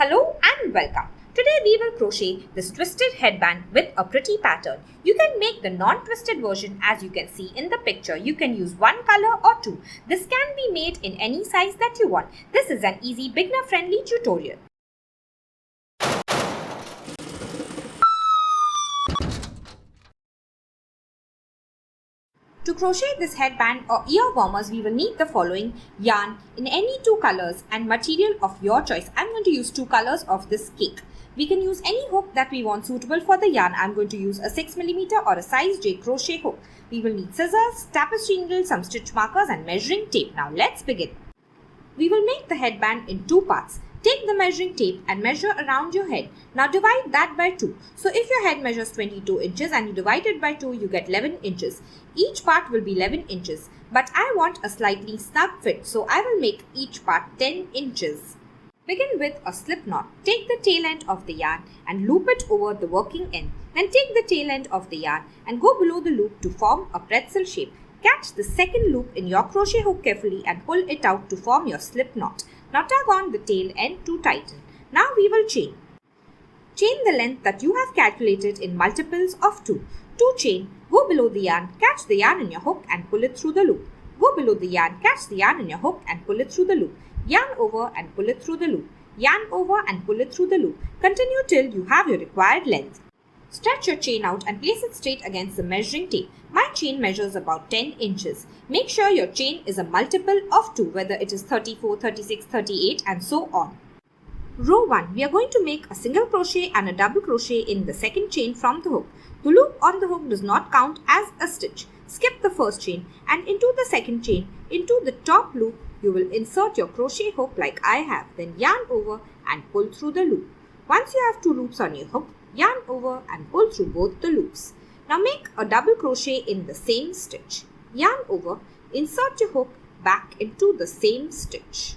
Hello and welcome. Today we will crochet this twisted headband with a pretty pattern. You can make the non-twisted version as you can see in the picture. You can use one color or two. This can be made in any size that you want. This is an easy beginner-friendly tutorial. To crochet this headband or ear warmers, we will need the following: yarn in any two colors and material of your choice. I'm going to use two colors of this cake. We can use any hook that we want suitable for the yarn. I'm going to use a 6mm or a size J crochet hook. We will need scissors, tapestry needle, some stitch markers and measuring tape. Now let's begin. We will make the headband in two parts. Take the measuring tape and measure around your head. Now divide that by 2. So if your head measures 22 inches and you divide it by 2, you get 11 inches. Each part will be 11 inches. But I want a slightly snug fit, so I will make each part 10 inches. Begin with a slip knot. Take the tail end of the yarn and loop it over the working end. Then take the tail end of the yarn and go below the loop to form a pretzel shape. Catch the second loop in your crochet hook carefully and pull it out to form your slip knot. Now tug on the tail end to tighten. Now we will chain. Chain the length that you have calculated in multiples of 2. To chain, go below the yarn, catch the yarn in your hook and pull it through the loop. Go below the yarn, catch the yarn in your hook and pull it through the loop. Yarn over and pull it through the loop. Yarn over and pull it through the loop. Continue till you have your required length. Stretch your chain out and place it straight against the measuring tape. My chain measures about 10 inches. Make sure your chain is a multiple of 2, whether it is 34, 36, 38 and so on. Row 1. We are going to make a single crochet and a double crochet in the second chain from the hook. The loop on the hook does not count as a stitch. Skip the first chain and into the second chain. Into the top loop, you will insert your crochet hook like I have. Then yarn over and pull through the loop. Once you have 2 loops on your hook, yarn over and pull through both the loops. Now make a double crochet in the same stitch. Yarn over, insert your hook back into the same stitch.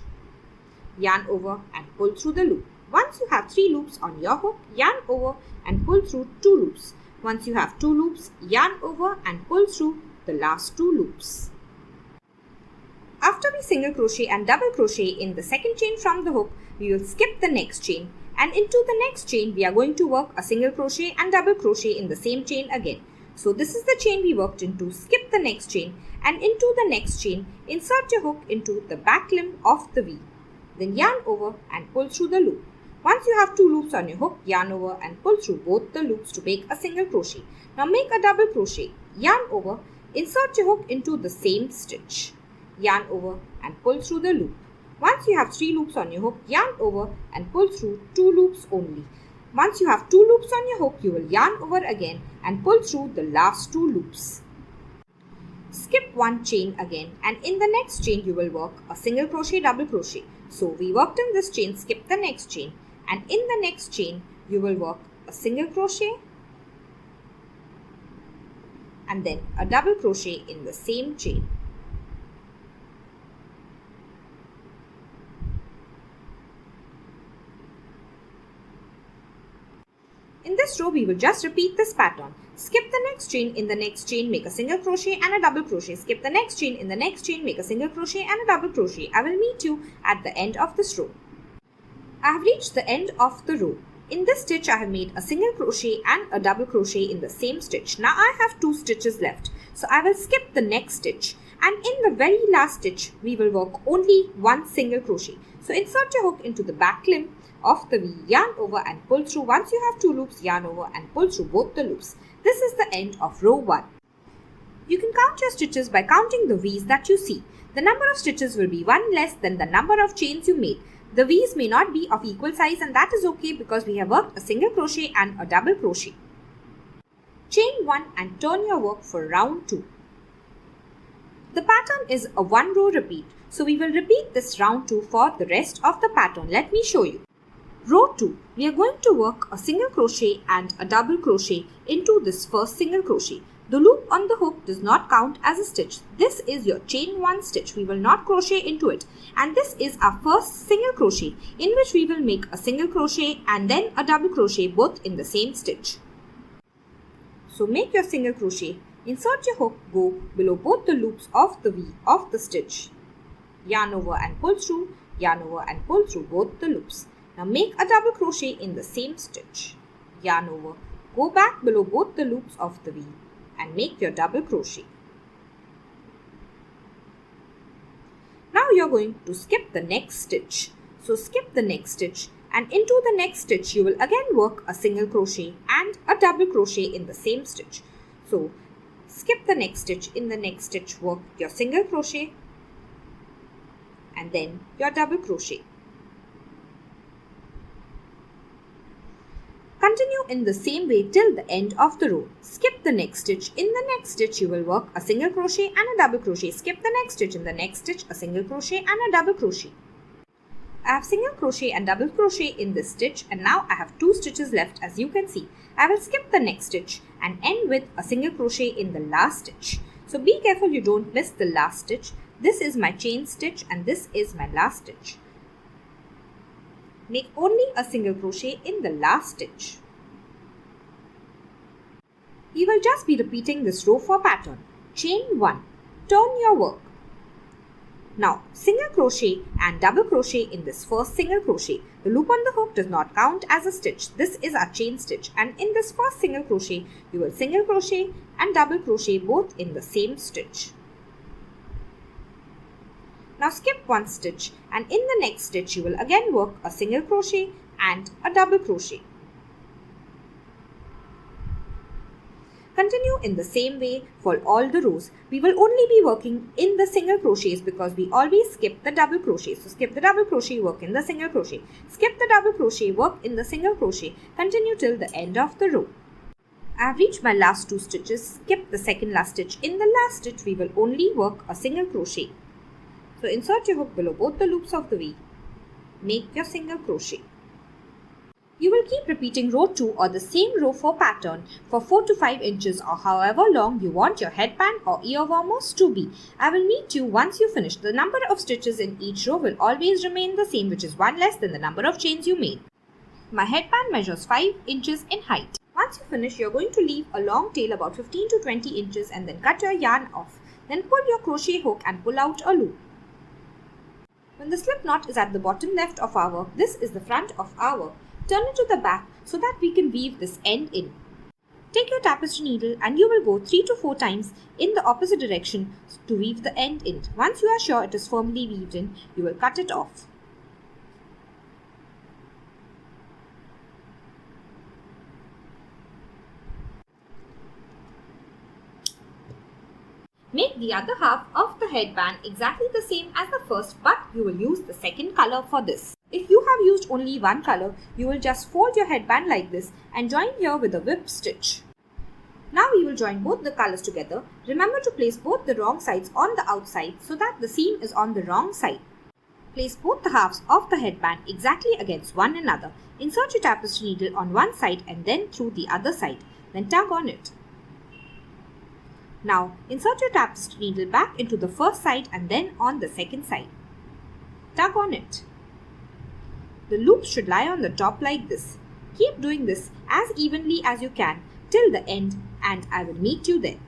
Yarn over and pull through the loop. Once you have 3 loops on your hook, yarn over and pull through 2 loops. Once you have 2 loops, yarn over and pull through the last 2 loops. After we single crochet and double crochet in the second chain from the hook, we will skip the next chain. And into the next chain, we are going to work a single crochet and double crochet in the same chain again. So this is the chain we worked into. Skip the next chain and into the next chain, insert your hook into the back limb of the V. Then yarn over and pull through the loop. Once you have 2 loops on your hook, yarn over and pull through both the loops to make a single crochet. Now make a double crochet. Yarn over, insert your hook into the same stitch. Yarn over and pull through the loop. Once you have 3 loops on your hook, yarn over and pull through 2 loops only. Once you have 2 loops on your hook, you will yarn over again and pull through the last 2 loops. Skip one chain again and in the next chain you will work a single crochet, double crochet. So we worked in this chain, skip the next chain and in the next chain you will work a single crochet and then a double crochet in the same chain. In this row, we will just repeat this pattern. Skip the next chain, in the next chain, make a single crochet and a double crochet. Skip the next chain, in the next chain, make a single crochet and a double crochet. I will meet you at the end of this row. I have reached the end of the row. In this stitch, I have made a single crochet and a double crochet in the same stitch. Now I have 2 stitches left. So I will skip the next stitch. And in the very last stitch, we will work only one single crochet. So insert your hook into the back limb of the V, yarn over and pull through. Once you have 2 loops, yarn over and pull through both the loops. This is the end of row 1. You can count your stitches by counting the V's that you see. The number of stitches will be 1 less than the number of chains you made. The V's may not be of equal size and that is okay because we have worked a single crochet and a double crochet. Chain 1 and turn your work for round 2. The pattern is a 1 row repeat. So we will repeat this round 2 for the rest of the pattern. Let me show you. Row 2, we are going to work a single crochet and a double crochet into this first single crochet. The loop on the hook does not count as a stitch. This is your chain 1 stitch. We will not crochet into it. And this is our first single crochet in which we will make a single crochet and then a double crochet both in the same stitch. So make your single crochet, insert your hook, go below both the loops of the V of the stitch. Yarn over and pull through, yarn over and pull through both the loops. Now make a double crochet in the same stitch. Yarn over. Go back below both the loops of the V and make your double crochet. Now you are going to skip the next stitch. So skip the next stitch, and into the next stitch you will again work a single crochet and a double crochet in the same stitch. So skip the next stitch, in the next stitch work your single crochet and then your double crochet. Continue in the same way till the end of the row. Skip the next stitch. In the next stitch you will work a single crochet and a double crochet. Skip the next stitch. In the next stitch a single crochet and a double crochet. I have single crochet and double crochet in this stitch, and now I have 2 stitches left, as you can see. I will skip the next stitch and end with a single crochet in the last stitch. So be careful you don't miss the last stitch. This is my chain stitch and this is my last stitch. Make only a single crochet in the last stitch. We will just be repeating this row for pattern. Chain 1. Turn your work. Now single crochet and double crochet in this first single crochet. The loop on the hook does not count as a stitch. This is our chain stitch, and in this first single crochet you will single crochet and double crochet both in the same stitch. Now skip one stitch, and in the next stitch you will again work a single crochet and a double crochet. Continue in the same way for all the rows. We will only be working in the single crochets because we always skip the double crochet. So skip the double crochet, work in the single crochet. Skip the double crochet, work in the single crochet. Continue till the end of the row. I have reached my last 2 stitches. Skip the second last stitch. In the last stitch we will only work a single crochet. So insert your hook below both the loops of the V. Make your single crochet. You will keep repeating row 2 or the same row for pattern for 4 to 5 inches or however long you want your headband or ear warmers to be. I will meet you once you finish. The number of stitches in each row will always remain the same, which is 1 less than the number of chains you made. My headband measures 5 inches in height. Once you finish, you are going to leave a long tail about 15 to 20 inches and then cut your yarn off. Then pull your crochet hook and pull out a loop. When the slip knot is at the bottom left of our work, this is the front of our work. Turn it to the back so that we can weave this end in. Take your tapestry needle and you will go 3 to 4 times in the opposite direction to weave the end in. Once you are sure it is firmly weaved in, you will cut it off. Make the other half of the headband exactly the same as the first, but you will use the second color for this. If you have used only one color, you will just fold your headband like this and join here with a whip stitch. Now we will join both the colors together. Remember to place both the wrong sides on the outside so that the seam is on the wrong side. Place both the halves of the headband exactly against one another. Insert your tapestry needle on one side and then through the other side. Then tug on it. Now insert your tapestry needle back into the first side and then on the second side. Tug on it. The loops should lie on the top like this. Keep doing this as evenly as you can till the end and I will meet you there.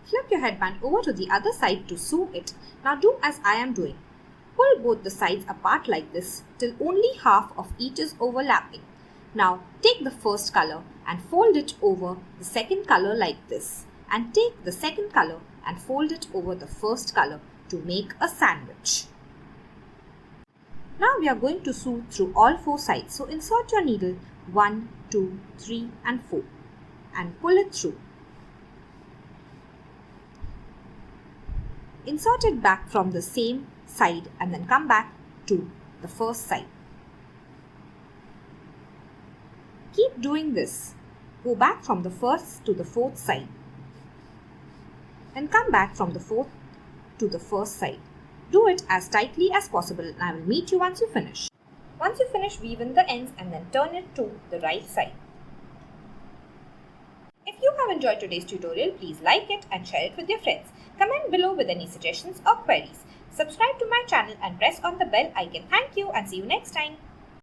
Flip your headband over to the other side to sew it. Now do as I am doing. Pull both the sides apart like this till only half of each is overlapping. Now take the first color and fold it over the second color like this, and take the second color and fold it over the first color to make a sandwich. Now we are going to sew through all 4 sides. So insert your needle 1, 2, 3 and 4 and pull it through. Insert it back from the same side and then come back to the first side. Keep doing this. Go back from the first to the fourth side and come back from the fourth to the first side. Do it as tightly as possible and I will meet you once you finish. Once you finish, weave in the ends and then turn it to the right side. If you have enjoyed today's tutorial, please like it and share it with your friends. Comment below with any suggestions or queries. Subscribe to my channel and press on the bell icon. Thank you and see you next time.